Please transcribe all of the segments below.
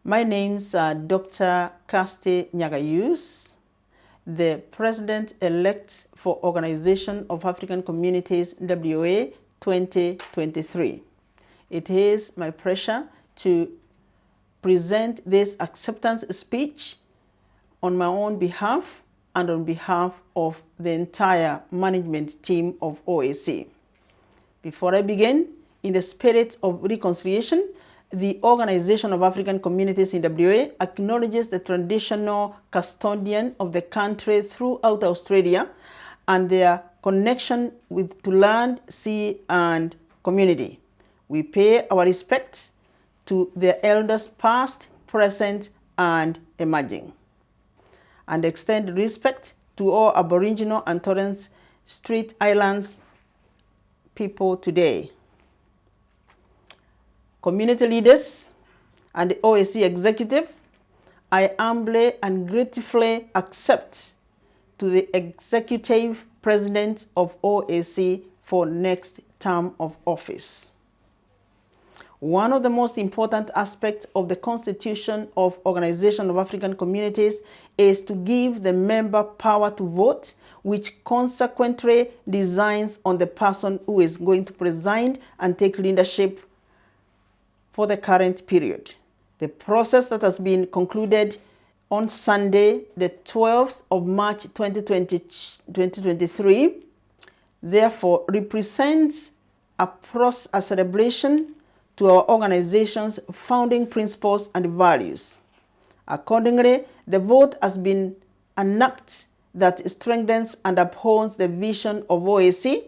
My name's Dr. Casty Nyaga, the President-elect for Organization of African Communities, WA 2023. It is my pleasure to present this acceptance speech on my own behalf and on behalf of the entire management team of OAC. Before I begin, in the spirit of reconciliation, the Organization of African Communities in WA acknowledges the traditional custodian of the country throughout Australia and their connection to land, sea, and community. We pay our respects to their elders past, present, and emerging, and extend respect to all Aboriginal and Torres Strait Islands people today. Community leaders and the OAC executive, I humbly and gratefully accept to the executive president of OAC for next term of office. One of the most important aspects of the Constitution of Organization of African Communities is to give the member power to vote, which consequently designs on the person who is going to preside and take leadership for the current period. The process that has been concluded on Sunday, the 12th of March 2023, therefore represents a celebration to our organization's founding principles and values. Accordingly, the vote has been an act that strengthens and upholds the vision of OAC.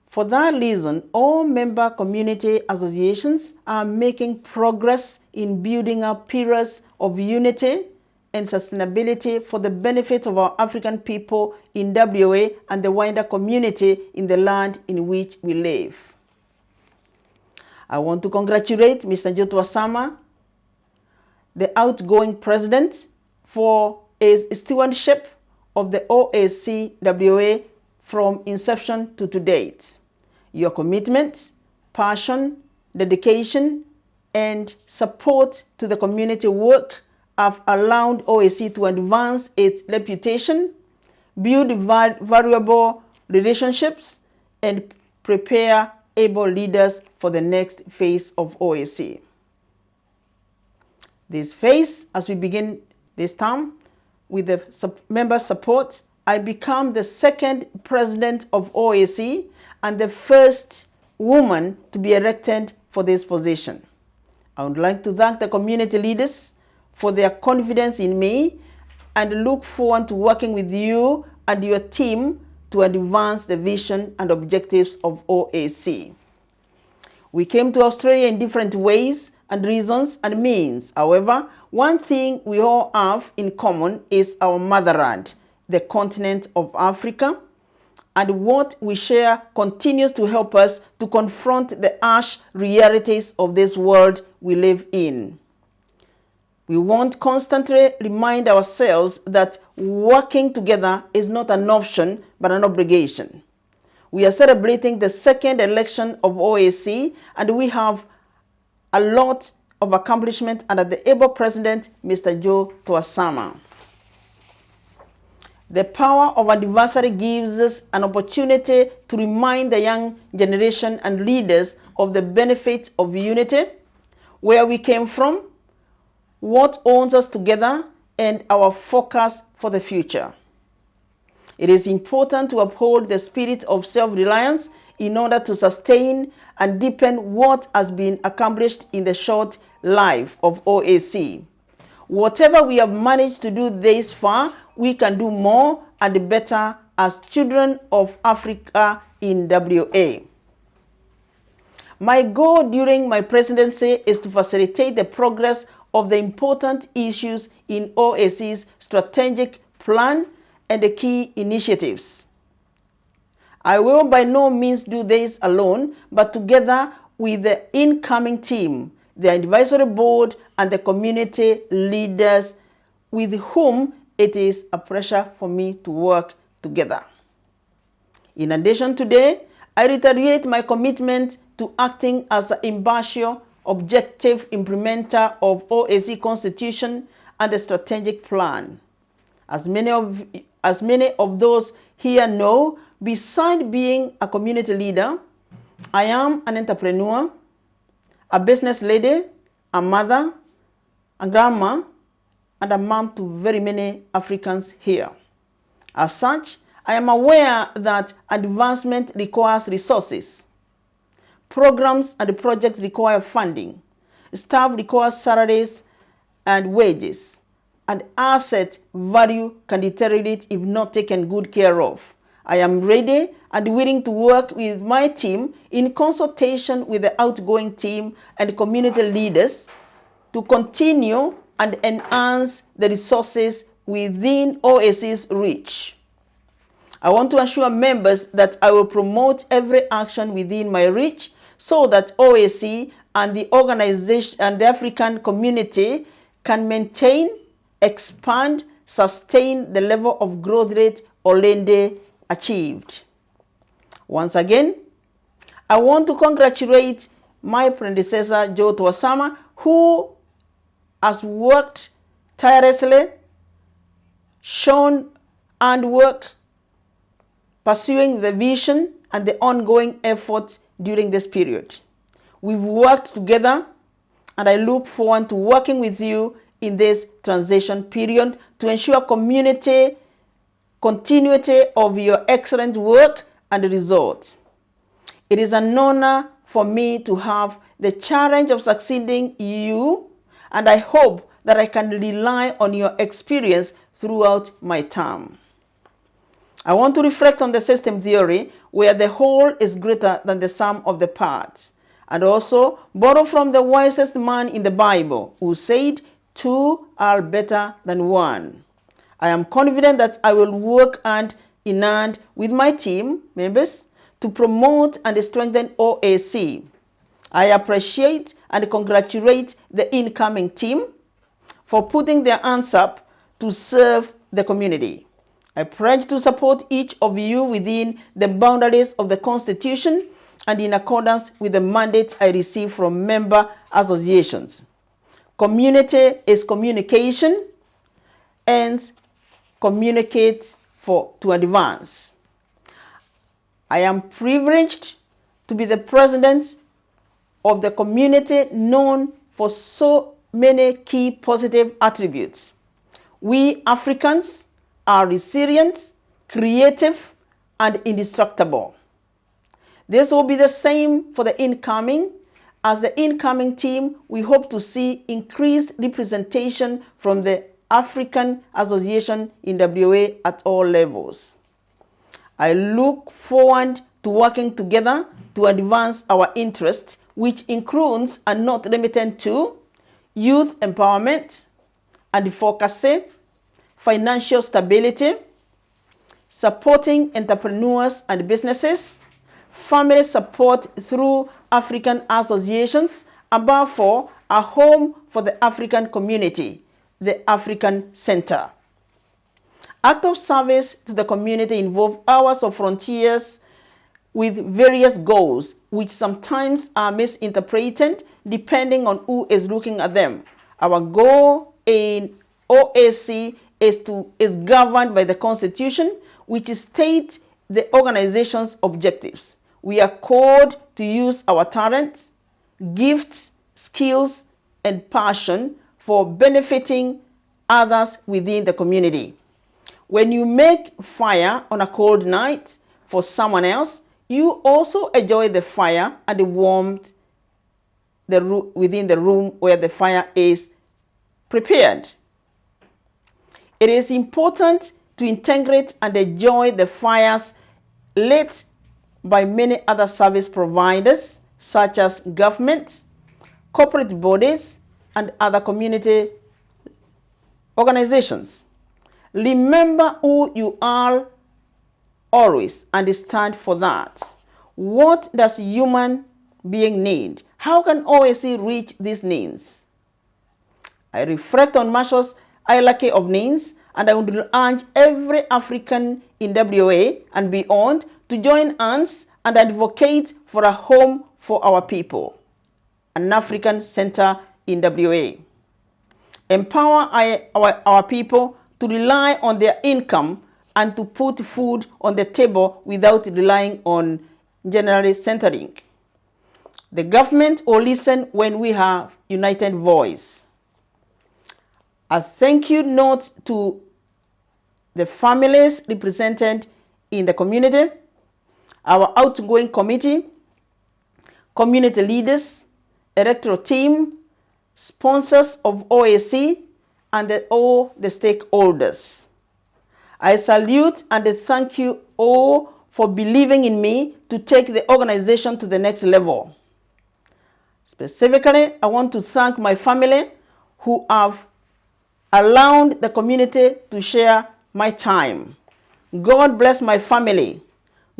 For that reason, all member community associations are making progress in building up pillars of unity and sustainability for the benefit of our African people in WA and the wider community in the land in which we live. I want to congratulate Mr. Jotu Asama, the outgoing president, for his stewardship of the OACWA from inception to date. Your commitment, passion, dedication, and support to the community work have allowed OAC to advance its reputation, build valuable relationships, and prepare able leaders for the next phase of OAC. This phase, as we begin this term, with the member support, I become the second president of OAC and the first woman to be elected for this position. I would like to thank the community leaders for their confidence in me and look forward to working with you and your team to advance the vision and objectives of OAC. We came to Australia in different ways and reasons and means. However, one thing we all have in common is our motherland, the continent of Africa, and what we share continues to help us to confront the harsh realities of this world we live in. We want constantly remind ourselves that working together is not an option but an obligation. We are celebrating the second election of OAC, and we have a lot of accomplishment under the able president, Mr. Jotu Asama. The power of anniversary gives us an opportunity to remind the young generation and leaders of the benefit of unity, where we came from, what owns us together, and our focus for the future. It is important to uphold the spirit of self-reliance in order to sustain and deepen what has been accomplished in the short life of OAC. Whatever we have managed to do this far, we can do more and better as children of Africa in WA. My goal during my presidency is to facilitate the progress of the important issues in OAC's strategic plan and the key initiatives. I will by no means do this alone, but together with the incoming team, the advisory board, and the community leaders with whom it is a pleasure for me to work together. In addition, today, I reiterate my commitment to acting as an ambassador objective implementer of OAC Constitution and the strategic plan. As many of those here know, beside being a community leader, I am an entrepreneur, a business lady, a mother, a grandma, and a mom to very many Africans here. As such, I am aware that advancement requires resources. Programs and projects require funding. Staff requires salaries and wages. And asset value can deteriorate if not taken good care of. I am ready and willing to work with my team in consultation with the outgoing team and community leaders to continue and enhance the resources within OAC's reach. I want to assure members that I will promote every action within my reach so that OAC and the organization and the African community can maintain, expand, sustain the level of growth rate Olende achieved. Once again, I want to congratulate my predecessor, Joe Tuasama, who has worked tirelessly, shown and work, pursuing the vision and the ongoing efforts during this period. We've worked together, and I look forward to working with you in this transition period to ensure continuity of your excellent work and results. It is an honor for me to have the challenge of succeeding you, and I hope that I can rely on your experience throughout my term. I want to reflect on the system theory where the whole is greater than the sum of the parts, and also borrow from the wisest man in the Bible who said, "Two are better than one." I am confident that I will work hand in hand with my team members to promote and strengthen OAC. I appreciate and congratulate the incoming team for putting their hands up to serve the community. I pledge to support each of you within the boundaries of the Constitution and in accordance with the mandate I receive from member associations. Community is communication, and communicate to advance. I am privileged to be the president of the community known for so many key positive attributes. We Africans are resilient, creative, and indestructible. This will be the same for the incoming. As the incoming team, we hope to see increased representation from the African Association in WA at all levels. I look forward to working together to advance our interests, which includes and not limited to youth empowerment, advocacy, financial stability, supporting entrepreneurs and businesses, family support through African associations, above all, a home for the African community, the African Center. Acts of service to the community involve hours of frontiers with various goals, which sometimes are misinterpreted depending on who is looking at them. Our goal in OAC is governed by the Constitution, which states the organization's objectives. We are called to use our talents, gifts, skills, and passion for benefiting others within the community. When you make fire on a cold night for someone else, you also enjoy the fire and the warmth within the room where the fire is prepared. It is important to integrate and enjoy the fires lit by many other service providers, such as government, corporate bodies, and other community organizations. Remember who you are always and stand for that. What does human being need? How can OAC reach these needs? I reflect on Marshall's hierarchy of needs, and I would urge every African in WA and beyond to join hands and advocate for a home for our people. an African center in WA. Empower our people to rely on their income and to put food on the table without relying on general centering. The government will listen when we have united voice. A thank you note to the families represented in the community, our outgoing committee, community leaders, electoral team, sponsors of OAC, and all the stakeholders. I salute and thank you all for believing in me to take the organization to the next level. Specifically, I want to thank my family who have allowed the community to share my time. God bless my family.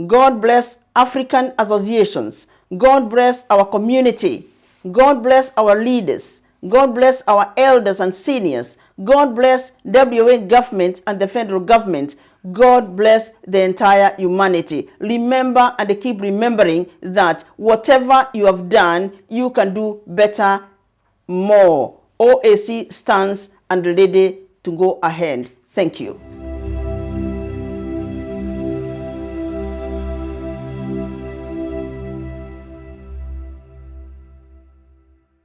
God bless African associations. God bless our community. God bless our leaders. God bless our elders and seniors. God bless WA government and the federal government. God bless the entire humanity. Remember and keep remembering that whatever you have done, you can do better, more. OAC stands and ready to go ahead. Thank you.